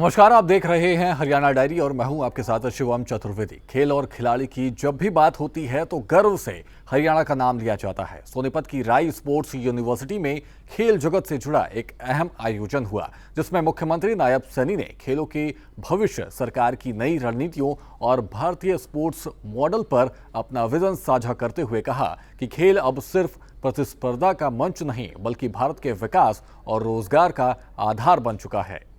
नमस्कार, आप देख रहे हैं हरियाणा डायरी और मैं हूं आपके साथ शिवम चतुर्वेदी। खेल और खिलाड़ी की जब भी बात होती है तो गर्व से हरियाणा का नाम लिया जाता है। सोनीपत की राई स्पोर्ट्स यूनिवर्सिटी में खेल जगत से जुड़ा एक अहम आयोजन हुआ, जिसमें मुख्यमंत्री नायब सैनी ने खेलों के भविष्य, सरकार की नई रणनीतियों और भारतीय स्पोर्ट्स मॉडल पर अपना विजन साझा करते हुए कहा कि खेल अब सिर्फ प्रतिस्पर्धा का मंच नहीं बल्कि भारत के विकास और रोजगार का आधार बन चुका है।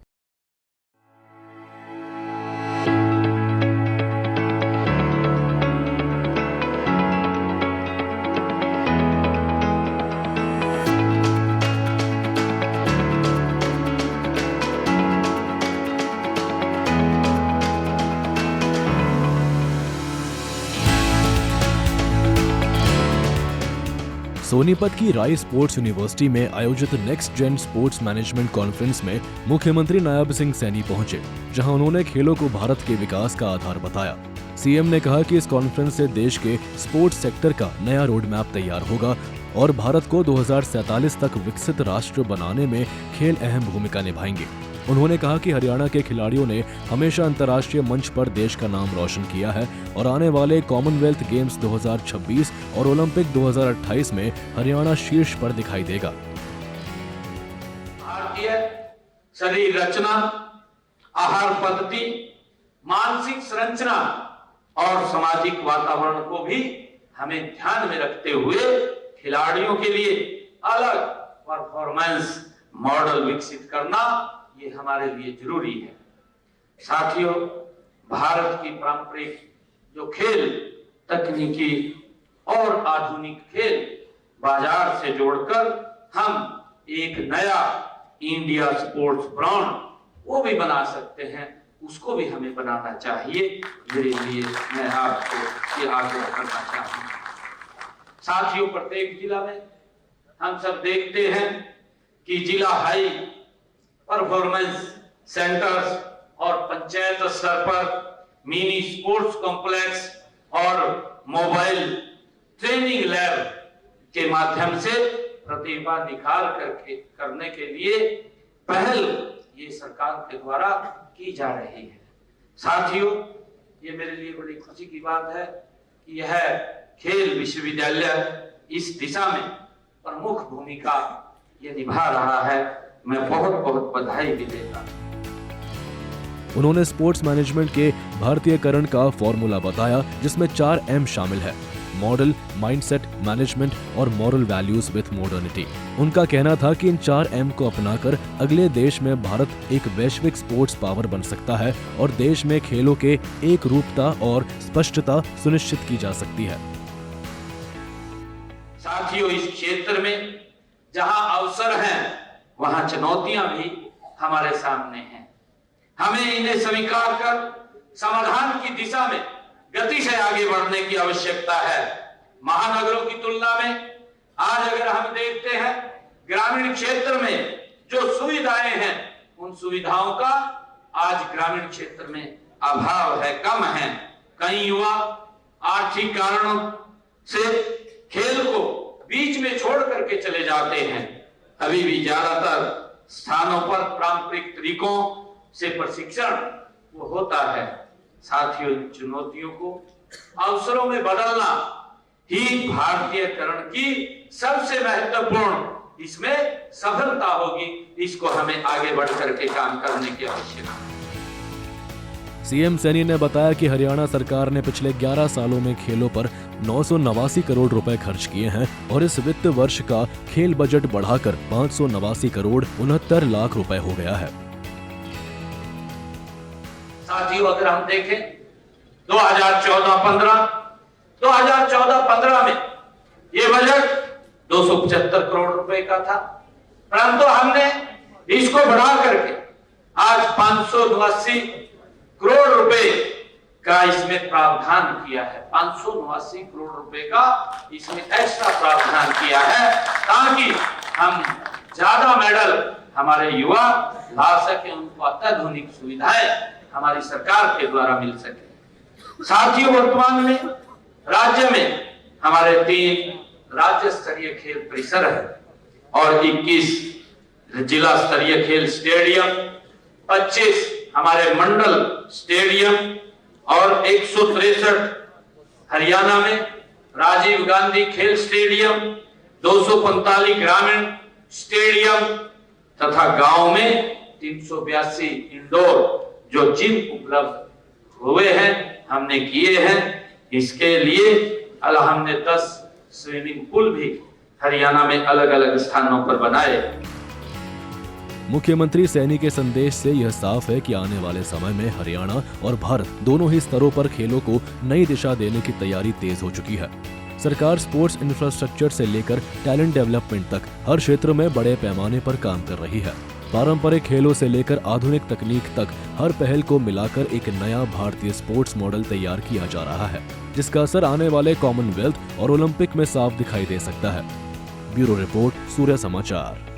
सोनीपत की राई स्पोर्ट्स यूनिवर्सिटी में आयोजित next gen sports management conference में मुख्यमंत्री नायब सिंह सैनी पहुंचे, जहां उन्होंने खेलों को भारत के विकास का आधार बताया। सीएम ने कहा कि इस कॉन्फ्रेंस से देश के स्पोर्ट्स सेक्टर का नया रोड मैप तैयार होगा और भारत को 2047 तक विकसित राष्ट्र बनाने में खेल अहम भूमिका निभाएंगे। उन्होंने कहा कि हरियाणा के खिलाड़ियों ने हमेशा अंतर्राष्ट्रीय मंच पर देश का नाम रोशन किया है और आने वाले कॉमनवेल्थ गेम्स 2026 और ओलंपिक 2028 में हरियाणा शीर्ष पर दिखाई देगा। भारतीय शरीर रचना, आहार पद्धति, मानसिक संरचना और सामाजिक वातावरण को भी हमें ध्यान में रखते हुए खिलाड़ियों के लिए अलग परफॉर्मेंस मॉडल विकसित करना ये हमारे लिए जरूरी है। साथियों, भारत की पारंपरिक जो खेल तकनीकी और आधुनिक खेल बाजार से जोड़कर हम एक नया इंडिया स्पोर्ट्स ब्रांड वो भी बना सकते हैं, उसको भी हमें बनाना चाहिए। मेरे लिए मैं आपको ये आग्रह करना चाहूंगा। साथियों, प्रत्येक जिला में हम सब देखते हैं कि जिला हाई परफॉर्मेंस सेंटर्स और पंचायत स्तर पर मिनी स्पोर्ट्स कॉम्प्लेक्स और मोबाइल ट्रेनिंग लैब के माध्यम से प्रतिभा निखार करने के लिए पहल ये सरकार के द्वारा की जा रही है। साथियों, ये मेरे लिए बड़ी खुशी की बात है कि यह खेल विश्वविद्यालय इस दिशा में प्रमुख भूमिका ये निभा रहा है। मैं बहुत बहुत बधाई भी देता हूं। उन्होंने स्पोर्ट्स मैनेजमेंट के भारतीयकरण का फॉर्मूला बताया, जिसमें 4 M शामिल है: मॉडल, माइंडसेट, मैनेजमेंट और मॉरल वैल्यूज विथ मॉडर्निटी। उनका कहना था कि इन 4 M को अपनाकर अगले देश में भारत एक वैश्विक स्पोर्ट्स पावर बन सकता है और देश में खेलों के एक रूपता और स्पष्टता सुनिश्चित की जा सकती है। साथियों, इस क्षेत्र में जहां अवसर हैं वहां चुनौतियां भी हमारे सामने हैं। हमें इन्हें स्वीकार कर समाधान की दिशा में गति से आगे बढ़ने की आवश्यकता है। महानगरों की तुलना में आज अगर हम देखते हैं ग्रामीण क्षेत्र में जो सुविधाएं हैं, उन सुविधाओं का आज ग्रामीण क्षेत्र में अभाव है, कम है। कई युवा आर्थिक कारणों से खेल को बीच में छोड़ करके चले जाते हैं। अभी भी ज्यादातर स्थानों पर पारंपरिक तरीकों से प्रशिक्षण वो होता है। साथियों, इन चुनौतियों को अवसरों में बदलना ही भारतीयकरण की सबसे महत्वपूर्ण इसमें सफलता होगी। इसको हमें आगे बढ़ करके काम करने की आवश्यकता है। सीएम सैनी ने बताया कि हरियाणा सरकार ने पिछले 11 सालों में खेलों पर 989 करोड़ रुपए खर्च किए हैं और इस वित्त वर्ष का खेल बजट बढ़ाकर 589 करोड़ 69 लाख रुपए हो गया है। साथियों, अगर हम देखें 2014-15 में ये बजट 275 करोड़ रुपए का था, परंतु हमने इसको बढ़ा करके आज 589 करोड़ रुपए का इसमें प्रावधान किया है। 589 करोड़ रुपए का इसमें एक्स्ट्रा प्रावधान किया है ताकि हम ज्यादा मेडल हमारे युवा ला सके, उनको अत्याधुनिक सुविधाएं हमारी सरकार के द्वारा मिल सके। साथियों, वर्तमान में राज्य में हमारे 3 राज्य स्तरीय खेल परिसर है और 21 जिला स्तरीय खेल स्टेडियम, 25 हमारे मंडल स्टेडियम और 163 हरियाणा में राजीव गांधी खेल स्टेडियम, 245 ग्रामीण स्टेडियम तथा गांव में 382 इंडोर जो जिम उपलब्ध हुए हैं, हमने किए हैं। इसके लिए हमने 10 स्विमिंग पूल भी हरियाणा में अलग अलग स्थानों पर बनाए। मुख्यमंत्री सैनी के संदेश से यह साफ है कि आने वाले समय में हरियाणा और भारत दोनों ही स्तरों पर खेलों को नई दिशा देने की तैयारी तेज हो चुकी है। सरकार स्पोर्ट्स इंफ्रास्ट्रक्चर से लेकर टैलेंट डेवलपमेंट तक हर क्षेत्र में बड़े पैमाने पर काम कर रही है। पारंपरिक खेलों से लेकर आधुनिक तकनीक तक हर पहल को मिलाकर एक नया भारतीय स्पोर्ट्स मॉडल तैयार किया जा रहा है, जिसका असर आने वाले कॉमनवेल्थ और ओलंपिक में साफ दिखाई दे सकता है। ब्यूरो रिपोर्ट, सूर्य समाचार।